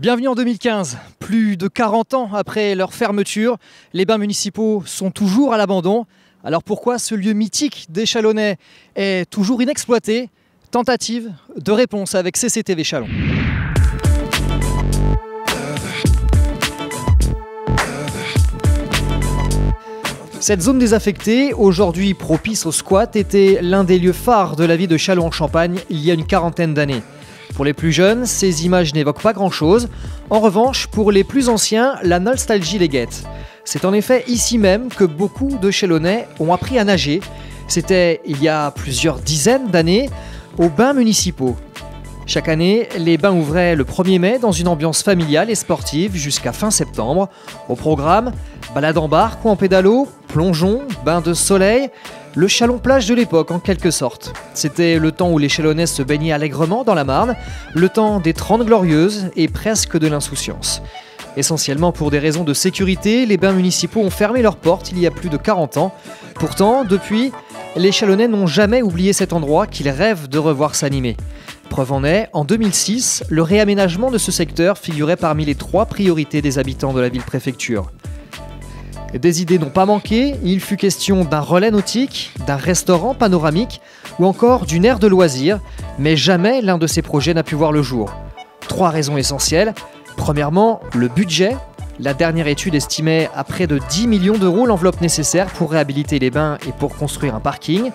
Bienvenue en 2015. Plus de 40 ans après leur fermeture, les bains municipaux sont toujours à l'abandon. Alors pourquoi ce lieu mythique des Chalonnais est toujours inexploité? Tentative de réponse avec CCTV Chalon. Cette zone désaffectée, aujourd'hui propice au squat, était l'un des lieux phares de la vie de Châlons-en-Champagne il y a une quarantaine d'années. Pour les plus jeunes, ces images n'évoquent pas grand-chose. En revanche, pour les plus anciens, la nostalgie les guette. C'est en effet ici même que beaucoup de Chalonnais ont appris à nager. C'était il y a plusieurs dizaines d'années, aux bains municipaux. Chaque année, les bains ouvraient le 1er mai dans une ambiance familiale et sportive jusqu'à fin septembre. Au programme, balade en barque ou en pédalo, plongeon, bain de soleil, le Chalon-Plage de l'époque en quelque sorte. C'était le temps où les Chalonnais se baignaient allègrement dans la Marne, le temps des 30 glorieuses et presque de l'insouciance. Essentiellement pour des raisons de sécurité, les bains municipaux ont fermé leurs portes il y a plus de 40 ans. Pourtant, depuis, les Chalonnais n'ont jamais oublié cet endroit qu'ils rêvent de revoir s'animer. Preuve en est, en 2006, le réaménagement de ce secteur figurait parmi les 3 priorités des habitants de la ville-préfecture. Des idées n'ont pas manqué, il fut question d'un relais nautique, d'un restaurant panoramique ou encore d'une aire de loisirs, mais jamais l'un de ces projets n'a pu voir le jour. 3 raisons essentielles. Premièrement, le budget. La dernière étude estimait à près de 10 millions d'euros l'enveloppe nécessaire pour réhabiliter les bains et pour construire un parking.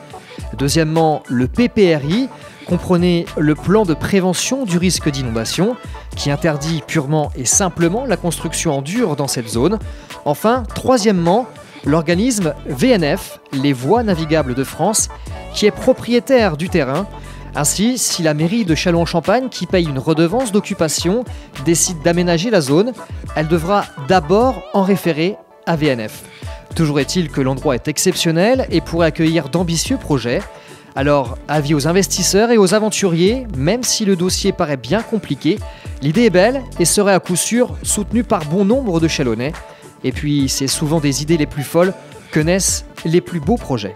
Deuxièmement, le PPRI. Comprenez le plan de prévention du risque d'inondation, qui interdit purement et simplement la construction en dur dans cette zone. Enfin, troisièmement, l'organisme VNF, les Voies navigables de France, qui est propriétaire du terrain. Ainsi, si la mairie de Châlons-en-Champagne, qui paye une redevance d'occupation, décide d'aménager la zone, elle devra d'abord en référer à VNF. Toujours est-il que l'endroit est exceptionnel et pourrait accueillir d'ambitieux projets. Alors, avis aux investisseurs et aux aventuriers, même si le dossier paraît bien compliqué, l'idée est belle et serait à coup sûr soutenue par bon nombre de Chalonnais. Et puis, c'est souvent des idées les plus folles que naissent les plus beaux projets.